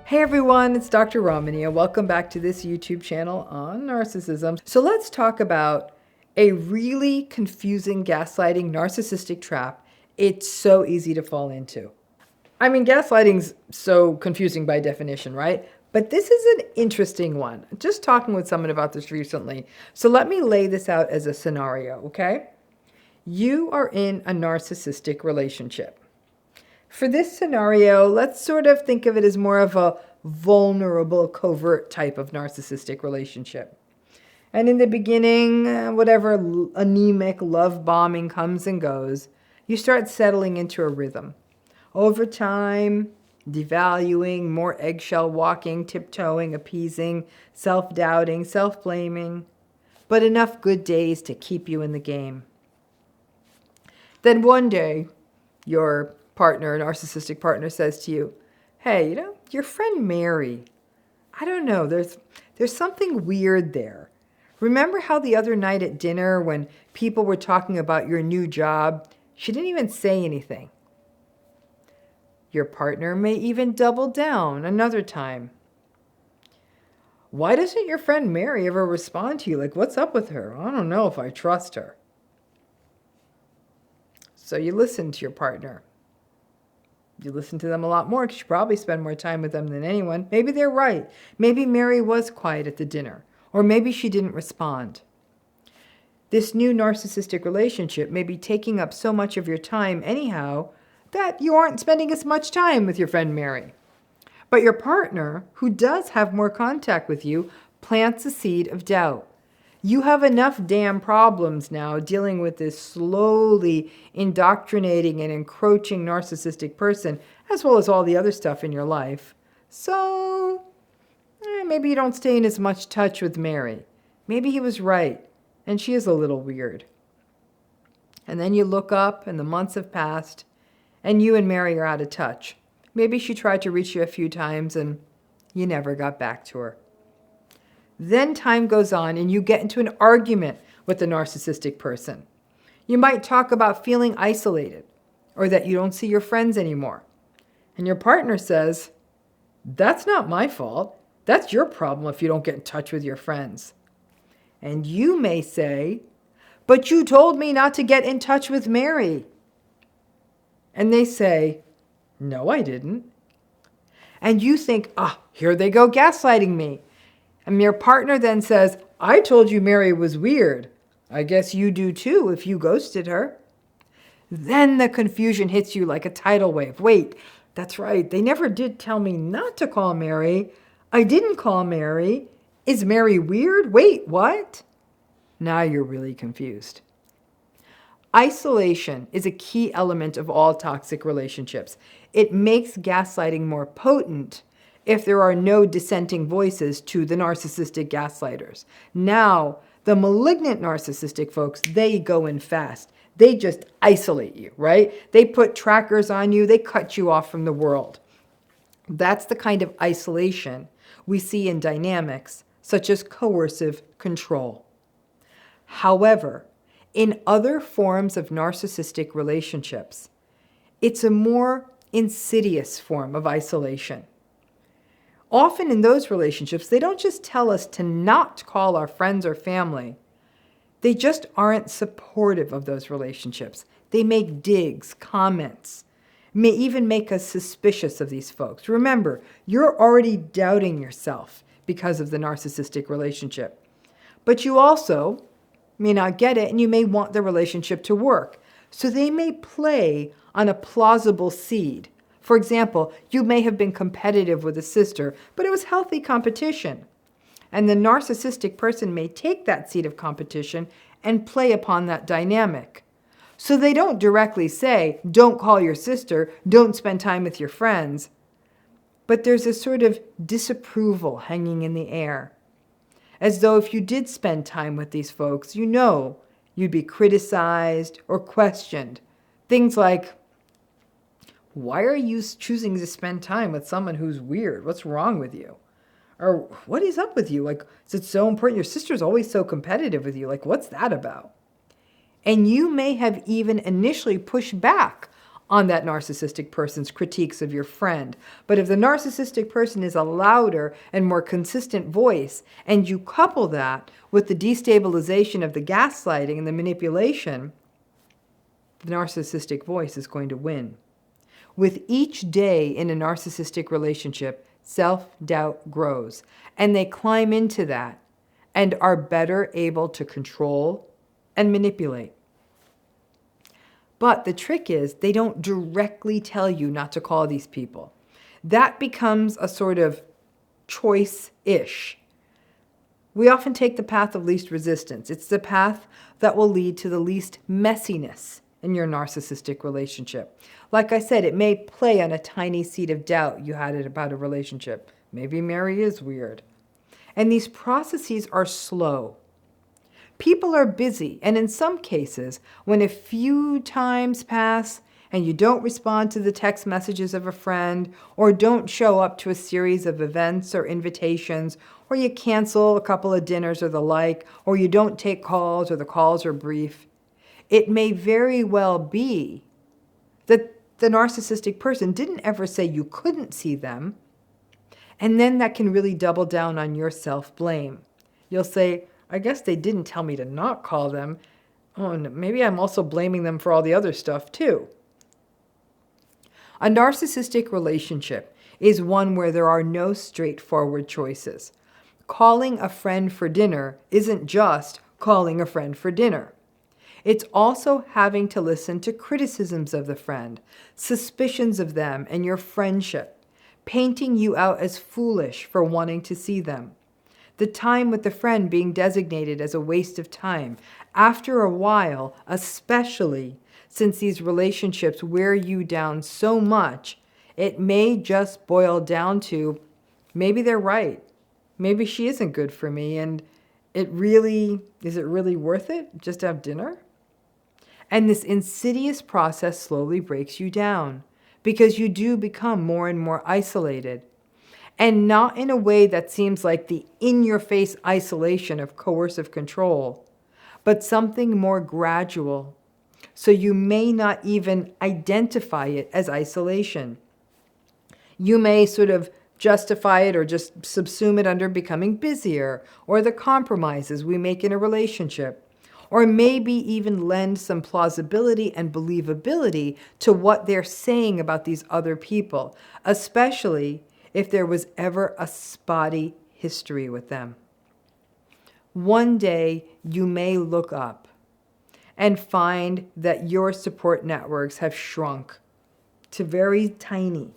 Hey everyone, it's Dr. Ramani and welcome back to this YouTube channel on narcissism. So let's talk about a really confusing gaslighting narcissistic trap it's so easy to fall into. I mean, gaslighting's so confusing by definition, right? But this is an interesting one. Just talking with someone about this recently. So let me lay this out as a scenario, okay? You are in a narcissistic relationship. For this scenario, let's sort of think of it as more of a vulnerable, covert type of narcissistic relationship. And in the beginning, whatever anemic love bombing comes and goes, you start settling into a rhythm. Over time, devaluing, more eggshell walking, tiptoeing, appeasing, self-doubting, self-blaming, but enough good days to keep you in the game. Then one day, your partner, narcissistic partner, says to you, hey, your friend Mary, I don't know, there's something weird there. Remember how the other night at dinner when people were talking about your new job, she didn't even say anything. Your partner may even double down another time. Why doesn't your friend Mary ever respond to you? Like, what's up with her? I don't know if I trust her. So you listen to your partner. You listen to them a lot more because you probably spend more time with them than anyone. Maybe they're right. Maybe Mary was quiet at the dinner. Or maybe she didn't respond. This new narcissistic relationship may be taking up so much of your time anyhow that you aren't spending as much time with your friend Mary. But your partner, who does have more contact with you, plants a seed of doubt. You have enough damn problems now dealing with this slowly indoctrinating and encroaching narcissistic person, as well as all the other stuff in your life. So, maybe you don't stay in as much touch with Mary. Maybe he was right, and she is a little weird. And then you look up, and the months have passed, and you and Mary are out of touch. Maybe she tried to reach you a few times, and you never got back to her. Then time goes on and you get into an argument with the narcissistic person. You might talk about feeling isolated or that you don't see your friends anymore. And your partner says, that's not my fault. That's your problem if you don't get in touch with your friends. And you may say, but you told me not to get in touch with Mary. And they say, no, I didn't. And you think, here they go gaslighting me. And your partner then says, I told you Mary was weird. I guess you do too if you ghosted her. Then the confusion hits you like a tidal wave. Wait, that's right. They never did tell me not to call Mary. I didn't call Mary. Is Mary weird? Wait, what? Now you're really confused. Isolation is a key element of all toxic relationships. It makes gaslighting more potent if there are no dissenting voices to the narcissistic gaslighters. Now, the malignant narcissistic folks, they go in fast. They just isolate you, right? They put trackers on you. They cut you off from the world. That's the kind of isolation we see in dynamics such as coercive control. However, in other forms of narcissistic relationships, it's a more insidious form of isolation. Often in those relationships, they don't just tell us to not call our friends or family. They just aren't supportive of those relationships. They make digs, comments, may even make us suspicious of these folks. Remember, you're already doubting yourself because of the narcissistic relationship. But you also may not get it, and you may want the relationship to work. So they may play on a plausible seed. For example, you may have been competitive with a sister, but it was healthy competition. And the narcissistic person may take that seed of competition and play upon that dynamic. So they don't directly say, don't call your sister, don't spend time with your friends. But there's a sort of disapproval hanging in the air. As though if you did spend time with these folks, you'd be criticized or questioned. Things like, why are you choosing to spend time with someone who's weird? What's wrong with you? Or what is up with you? Like, is it so important? Your sister's always so competitive with you. Like, what's that about? And you may have even initially pushed back on that narcissistic person's critiques of your friend. But if the narcissistic person is a louder and more consistent voice, and you couple that with the destabilization of the gaslighting and the manipulation, the narcissistic voice is going to win. With each day in a narcissistic relationship, self-doubt grows, and they climb into that and are better able to control and manipulate. But the trick is they don't directly tell you not to call these people. That becomes a sort of choice-ish. We often take the path of least resistance. It's the path that will lead to the least messiness in your narcissistic relationship. Like I said, it may play on a tiny seed of doubt you had about a relationship. Maybe Mary is weird. And these processes are slow. People are busy, and in some cases, when a few times pass and you don't respond to the text messages of a friend, or don't show up to a series of events or invitations, or you cancel a couple of dinners or the like, or you don't take calls or the calls are brief, it may very well be that the narcissistic person didn't ever say you couldn't see them, and then that can really double down on your self-blame. You'll say, I guess they didn't tell me to not call them. Oh, and maybe I'm also blaming them for all the other stuff too. A narcissistic relationship is one where there are no straightforward choices. Calling a friend for dinner isn't just calling a friend for dinner. It's also having to listen to criticisms of the friend, suspicions of them and your friendship, painting you out as foolish for wanting to see them. The time with the friend being designated as a waste of time. After a while, especially since these relationships wear you down so much, it may just boil down to, maybe they're right. Maybe she isn't good for me, and is it really worth it just to have dinner? And this insidious process slowly breaks you down because you do become more and more isolated. And not in a way that seems like the in-your-face isolation of coercive control, but something more gradual. So you may not even identify it as isolation. You may sort of justify it or just subsume it under becoming busier or the compromises we make in a relationship, or maybe even lend some plausibility and believability to what they're saying about these other people, especially if there was ever a spotty history with them. One day you may look up and find that your support networks have shrunk to very tiny,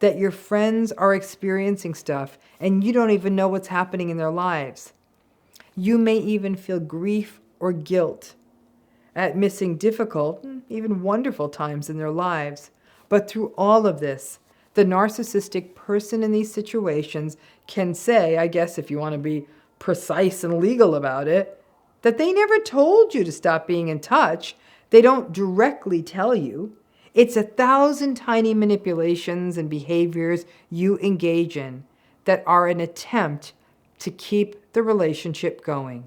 that your friends are experiencing stuff and you don't even know what's happening in their lives. You may even feel grief or guilt at missing difficult, even wonderful times in their lives. But through all of this, the narcissistic person in these situations can say, I guess if you want to be precise and legal about it, that they never told you to stop being in touch. They don't directly tell you. It's 1,000 tiny manipulations and behaviors you engage in that are an attempt to keep the relationship going.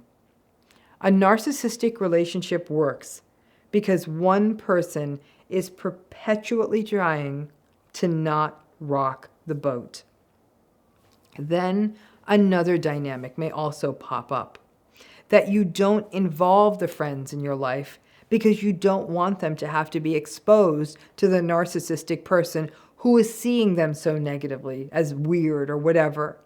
A narcissistic relationship works because one person is perpetually trying to not rock the boat. Then another dynamic may also pop up, that you don't involve the friends in your life because you don't want them to have to be exposed to the narcissistic person who is seeing them so negatively as weird or whatever.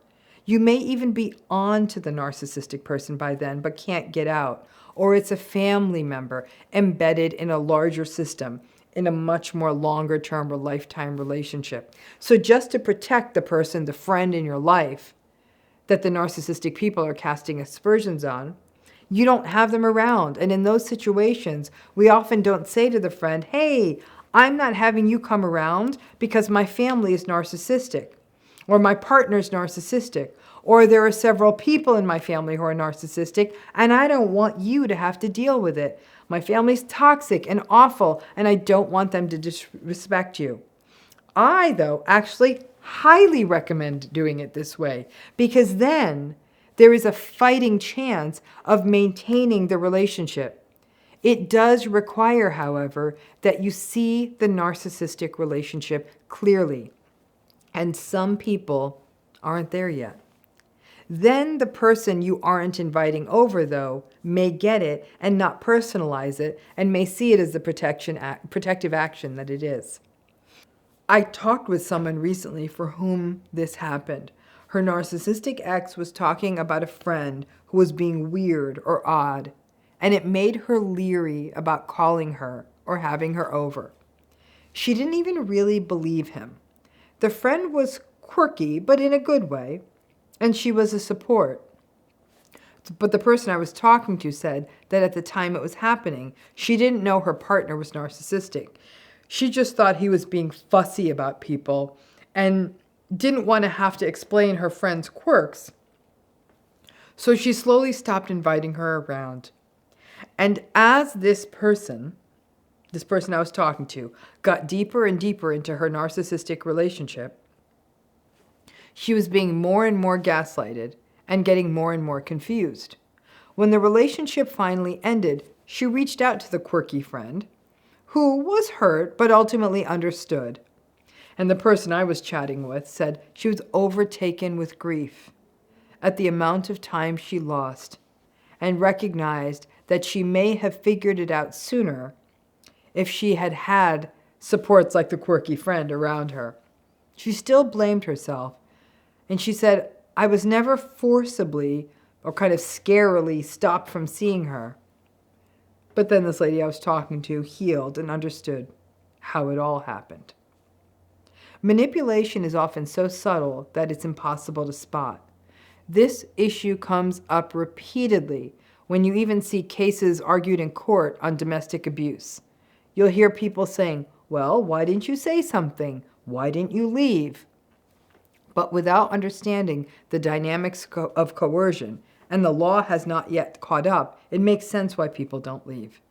You may even be on to the narcissistic person by then, but can't get out, or it's a family member embedded in a larger system in a much more longer term or lifetime relationship. So just to protect the person, the friend in your life that the narcissistic people are casting aspersions on, you don't have them around. And in those situations, we often don't say to the friend, hey, I'm not having you come around because my family is narcissistic, or my partner's narcissistic, or there are several people in my family who are narcissistic, and I don't want you to have to deal with it. My family's toxic and awful, and I don't want them to disrespect you. I, though, actually highly recommend doing it this way, because then there is a fighting chance of maintaining the relationship. It does require, however, that you see the narcissistic relationship clearly. And some people aren't there yet. Then the person you aren't inviting over, though, may get it and not personalize it and may see it as the protective action that it is. I talked with someone recently for whom this happened. Her narcissistic ex was talking about a friend who was being weird or odd, and it made her leery about calling her or having her over. She didn't even really believe him. The friend was quirky, but in a good way, and she was a support. But the person I was talking to said that at the time it was happening, she didn't know her partner was narcissistic. She just thought he was being fussy about people and didn't want to have to explain her friend's quirks. So she slowly stopped inviting her around. And as this person I was talking to, got deeper and deeper into her narcissistic relationship, she was being more and more gaslighted and getting more and more confused. When the relationship finally ended, she reached out to the quirky friend, who was hurt but ultimately understood. And the person I was chatting with said she was overtaken with grief at the amount of time she lost and recognized that she may have figured it out sooner if she had had supports like the quirky friend around her. She still blamed herself, and she said, I was never forcibly or kind of scarily stopped from seeing her. But then this lady I was talking to healed and understood how it all happened. Manipulation is often so subtle that it's impossible to spot. This issue comes up repeatedly when you even see cases argued in court on domestic abuse. You'll hear people saying, well, why didn't you say something? Why didn't you leave? But without understanding the dynamics of coercion, and the law has not yet caught up, it makes sense why people don't leave.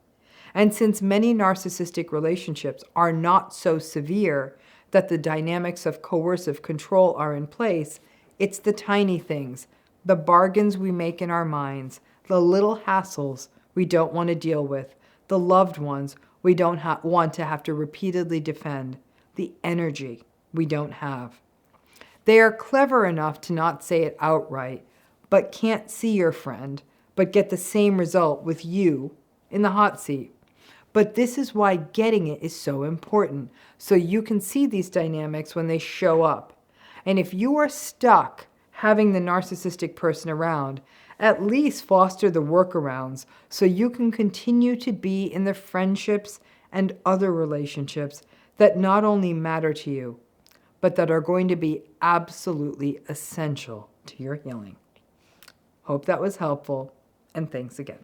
And since many narcissistic relationships are not so severe that the dynamics of coercive control are in place, it's the tiny things, the bargains we make in our minds, the little hassles we don't want to deal with, the loved ones we don't want to have to repeatedly defend, the energy we don't have. They are clever enough to not say it outright, but can't see your friend, but get the same result with you in the hot seat. But this is why getting it is so important, so you can see these dynamics when they show up. And if you are stuck having the narcissistic person around, at least foster the workarounds so you can continue to be in the friendships and other relationships that not only matter to you, but that are going to be absolutely essential to your healing. Hope that was helpful, and thanks again.